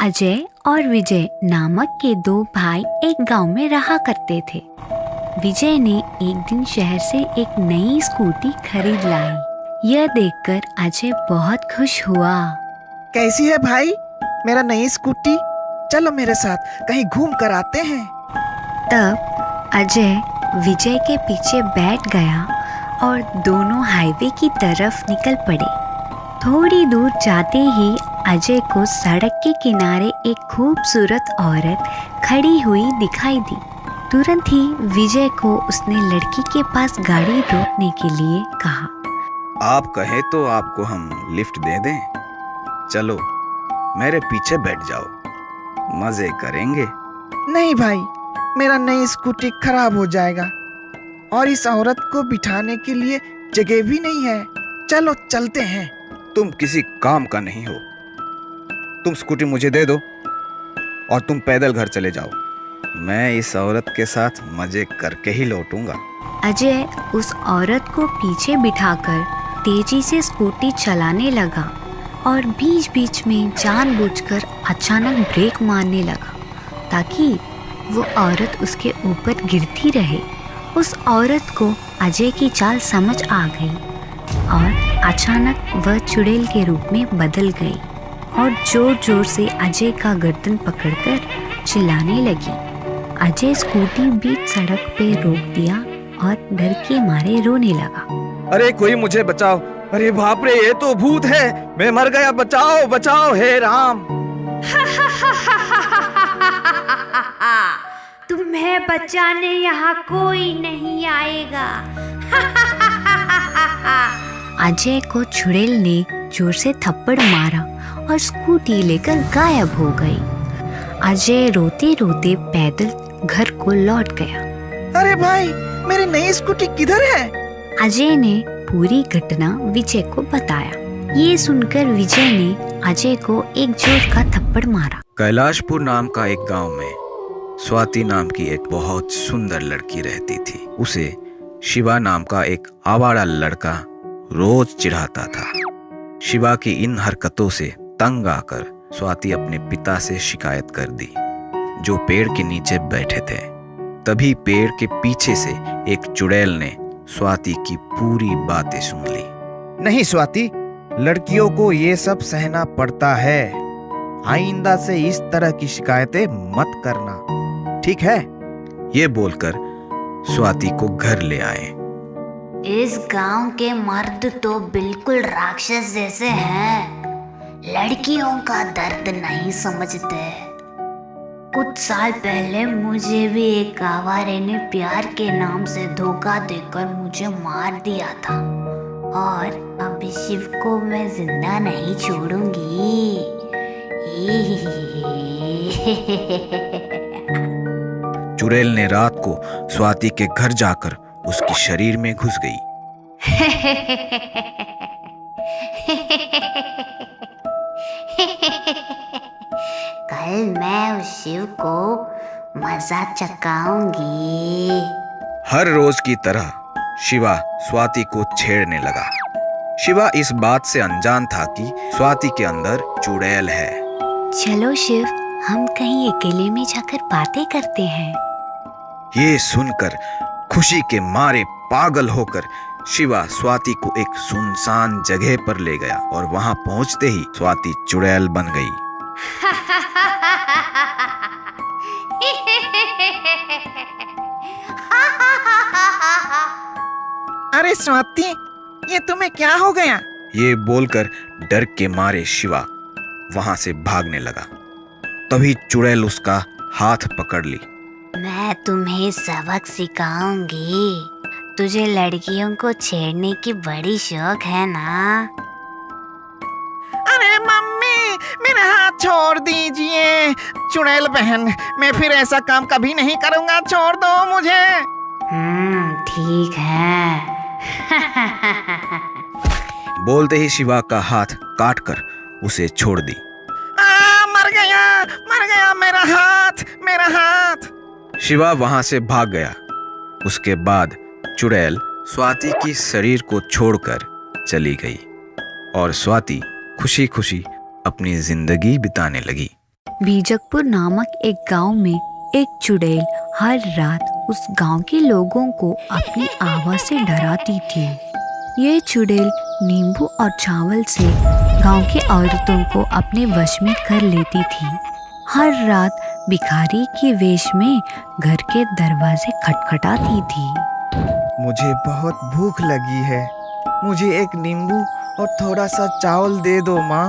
अजय और विजय नामक के दो भाई एक गांव में रहा करते थे। विजय ने एक दिन शहर से एक नई स्कूटी खरीद लाई। यह देखकर अजय बहुत खुश हुआ। कैसी है भाई मेरा नई स्कूटी? चलो मेरे साथ कहीं घूम कर आते हैं। तब अजय विजय के पीछे बैठ गया और दोनों हाईवे की तरफ निकल पड़े। थोड़ी दूर जाते ही अजय को सड़क के किनारे एक खूबसूरत औरत खड़ी हुई दिखाई दी। तुरंत ही विजय को उसने लड़की के पास गाड़ी रोकने के लिए कहा। आप कहें तो आपको हम लिफ्ट दे दें? चलो मेरे पीछे बैठ जाओ, मजे करेंगे। नहीं भाई, मेरा नई स्कूटी खराब हो जाएगा और इस औरत को बिठाने के लिए जगह भी नहीं है। चलो चलते हैं। तुम किसी काम का नहीं हो। तुम स्कूटी मुझे दे दो और तुम पैदल घर चले जाओ। मैं इस औरत के साथ मजे करके ही लौटूंगा। अजय उस औरत को पीछे बिठाकर तेजी से स्कूटी चलाने लगा और बीच बीच में जानबूझकर अचानक ब्रेक मारने लगा ताकि वो औरत उसके ऊपर गिरती रहे। उस औरत को अजय की चाल समझ आ गई और अचानक वह चुड़ैल के रूप में बदल गई और जोर जोर से अजय का गर्दन पकड़कर चिल्लाने लगी। अजय स्कूटी बीच सड़क पे रोक दिया और डर के मारे रोने लगा। अरे कोई मुझे बचाओ! अरे बाप रे, ये तो भूत है! मैं मर गया! बचाओ बचाओ हे राम! तुम्हें बचाने यहाँ कोई नहीं आएगा। अजय को चुड़ैल ने जोर से थप्पड़ मारा और स्कूटी लेकर गायब हो गई। अजय रोते रोते पैदल घर को लौट गया। अरे भाई, मेरी नई स्कूटी किधर है? अजय ने पूरी घटना विजय को बताया। ये सुनकर विजय ने अजय को एक जोर का थप्पड़ मारा। कैलाशपुर नाम का एक गांव में स्वाति नाम की एक बहुत सुंदर लड़की रहती थी। उसे शिवा नाम का एक आवारा लड़का रोज चिढ़ाता था। शिवा की इन हरकतों से तंग आकर स्वाति अपने पिता से शिकायत कर दी, जो पेड़ के नीचे बैठे थे। तभी पेड़ के पीछे से एक चुड़ैल ने स्वाति की पूरी बातें सुन ली। नहीं स्वाति, लड़कियों को ये सब सहना पड़ता है। आइंदा से इस तरह की शिकायतें मत करना, ठीक है? ये बोलकर स्वाति को घर ले आए। इस गांव के मर्द तो बिल्कुल राक्षस जैसे हैं, लड़कियों का दर्द नहीं समझते। कुछ साल पहले मुझे भी एक आवारे ने प्यार के नाम से धोखा देकर मुझे मार दिया था और अब शिव को मैं जिंदा नहीं छोड़ूंगी। चुड़ैल ने रात को स्वाति के घर जाकर उसके शरीर में घुस गई। कल मैं उस शिव को मजा चखाऊंगी। हर रोज की तरह शिवा स्वाति को छेड़ने लगा। शिवा इस बात से अनजान था कि स्वाति के अंदर चुड़ैल है। चलो शिव, हम कहीं अकेले में जाकर बातें करते हैं। ये सुनकर खुशी के मारे पागल होकर शिवा स्वाति को एक सुनसान जगह पर ले गया और वहां पहुंचते ही स्वाति चुड़ैल बन गई। अरे स्वाति, ये तुम्हें क्या हो गया? ये बोलकर डर के मारे शिवा वहां से भागने लगा। तभी चुड़ैल उसका हाथ पकड़ ली। मैं तुम्हें सबक सिखाऊंगी। तुझे लड़कियों को छेड़ने की बड़ी शौक है ना? अरे मम्मी, मेरा हाथ छोड़ दीजिए। चुड़ैल बहन, मैं फिर ऐसा काम कभी नहीं करूंगा। छोड़ दो मुझे। ठीक है। बोलते ही शिवा का हाथ काटकर उसे छोड़ दी। मर गया मेरा हाथ, मेरा हाथ। शिवा वहां से भाग गया। उसके बाद चुड़ैल स्वाति की शरीर को छोड़कर चली गई और स्वाति खुशी खुशी अपनी जिंदगी बिताने लगी। बीजकपुर नामक एक गांव में एक चुड़ैल हर रात उस गांव के लोगों को अपनी आवाज से डराती थी। ये चुड़ैल नींबू और चावल से गांव की औरतों को अपने वश में कर लेती थी। हर रात भिखारी के वेश में घर के दरवाजे खटखटाती थी। मुझे बहुत भूख लगी है, मुझे एक नींबू और थोड़ा सा चावल दे दो माँ।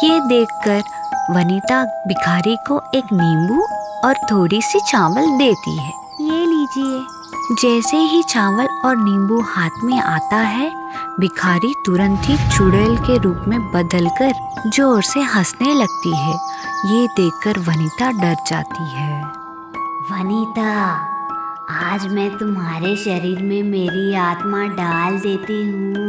ये देखकर वनिता भिखारी को एक नींबू और थोड़ी सी चावल देती है। ये लीजिए। जैसे ही चावल और नींबू हाथ में आता है, भिखारी तुरंत ही चुड़ैल के रूप में बदलकर जोर से हंसने लगती है। ये देखकर वनिता डर जाती है। वनिता, आज मैं तुम्हारे शरीर में मेरी आत्मा डाल देती हूँ।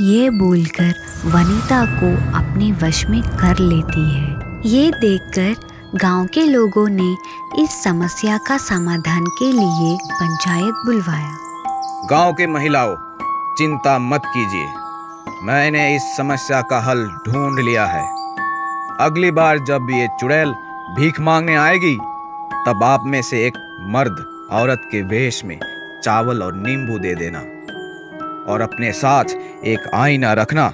ये बोलकर वनिता को अपने वश में कर लेती है। ये देखकर गांव के लोगों ने इस समस्या का समाधान के लिए पंचायत बुलवाया। गांव के महिलाओं, चिंता मत कीजिए, मैंने इस समस्या का हल ढूंढ लिया है। अगली बार जब ये चुड़ैल भीख मांगने आएगी, तब आप में से एक मर्द औरत के वेश में चावल और नींबू दे देना, और अपने साथ एक आईना रखना,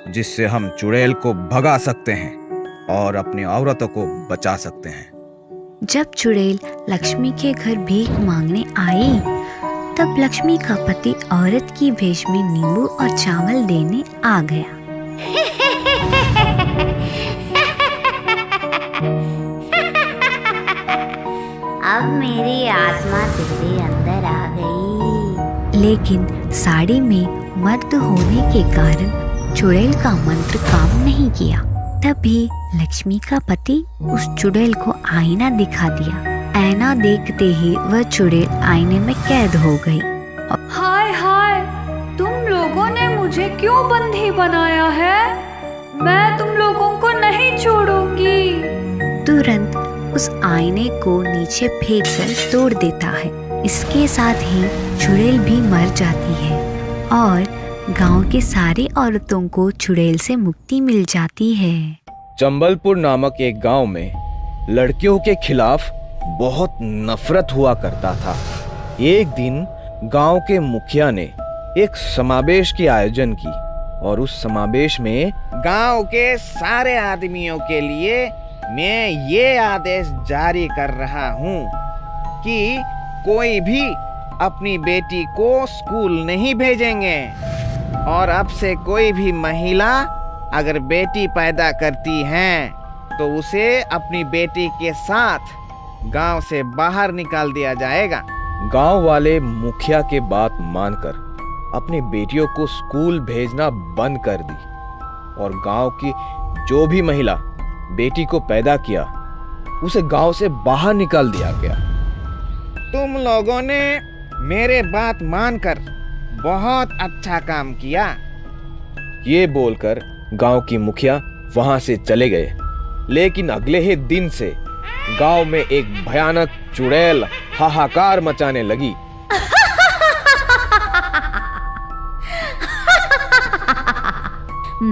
जिससे हम चुड़ैल को भगा सकते हैं और अपनी औरतों को बचा सकते हैं। जब चुड़ैल लक्ष्मी के घर भीख मांगने आई, तब लक्ष्मी का पति औरत की वेश में नींबू और चावल देने आ गया। अब मेरी आत्मा तेरे अंदर आ गई। लेकिन साड़ी में मर्द होने के कारण चुड़ैल का मंत्र काम नहीं किया। तभी लक्ष्मी का पति उस चुड़ैल को आईना दिखा दिया। आईना देखते ही वह चुड़ैल आईने में कैद हो गई। हाय हाय, तुम लोगों ने मुझे क्यों बंदी बनाया है? मैं तुम लोगों को नहीं छोड़ूंगी। तुरंत उस आईने को नीचे फेंककर तोड़ देता है। इसके साथ ही चुड़ैल भी मर जाती है और गांव की सारी औरतों को चुड़ैल से मुक्ति मिल जाती है। चंबलपुर नामक एक गांव में लड़कियों के खिलाफ बहुत नफरत हुआ करता था। एक दिन गांव के मुखिया ने एक समावेश की आयोजन की और उस समावेश में गांव के सारे आदमियों के लिए मैं ये आदेश जारी कर रहा हूँ कि कोई भी अपनी बेटी को स्कूल नहीं भेजेंगे, और अब से कोई भी महिला अगर बेटी पैदा करती है तो उसे अपनी बेटी के साथ गांव से बाहर निकाल दिया जाएगा। गांव वाले मुखिया के बात मानकर अपनी बेटियों को स्कूल भेजना बंद कर दी और गांव की जो भी महिला बेटी को पैदा किया उसे गांव से बाहर निकाल दिया गया। तुम लोगों ने मेरे बात मानकर बहुत अच्छा काम किया। ये बोलकर गांव की मुखिया वहां से चले गए। लेकिन अगले ही दिन से गांव में एक भयानक चुड़ैल हाहाकार मचाने लगी।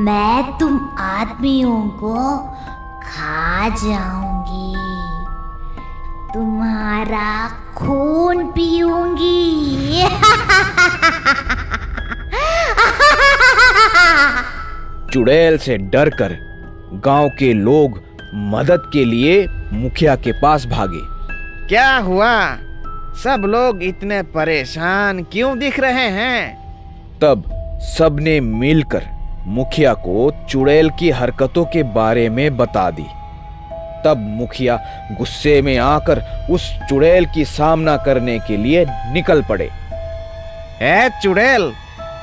मैं तुम आदमियों को खा जाऊंगी, तुम्हारा खून पीऊंगी। चुड़ैल से डरकर गांव के लोग मदद के लिए मुखिया के पास भागे। क्या हुआ? सब लोग इतने परेशान क्यों दिख रहे हैं? तब सबने मिलकर मुखिया को चुड़ैल की हरकतों के बारे में बता दी। तब मुखिया गुस्से में आकर उस चुड़ैल की सामना करने के लिए निकल पड़े। ए चुड़ैल,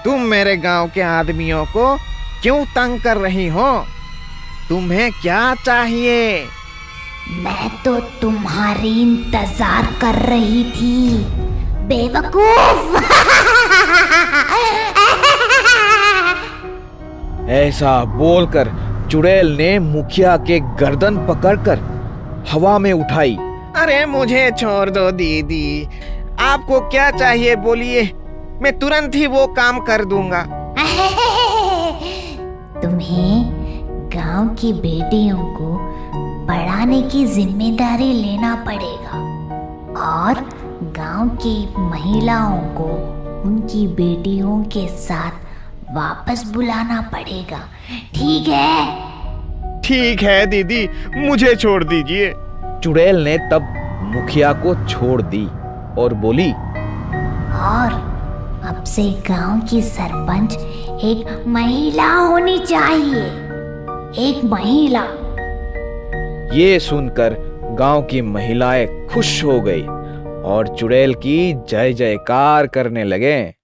तुम मेरे गांव के आदमियों को क्यों तंग कर रही हो? तुम्हें क्या चाहिए? मैं तो तुम्हारी इंतजार कर रही थी, बेवकूफ। ऐसा बोलकर चुड़ैल ने मुखिया के गर्दन पकड़कर हवा में उठाई। अरे मुझे छोड़ दो दीदी, आपको क्या चाहिए बोलिए, मैं तुरंत ही वो काम कर दूंगा। तुम्हें गांव की बेटियों को पढ़ाने की जिम्मेदारी लेना पड़ेगा और गांव की महिलाओं को उनकी बेटियों के साथ वापस बुलाना पड़ेगा, ठीक है? ठीक है दीदी, मुझे छोड़ दीजिए। चुड़ैल ने तब मुखिया को छोड़ दी और बोली, और अब से गांव की सरपंच एक महिला होनी चाहिए, एक महिला। ये सुनकर गांव की महिलाएं खुश हो गई और चुड़ैल की जय जयकार करने लगे।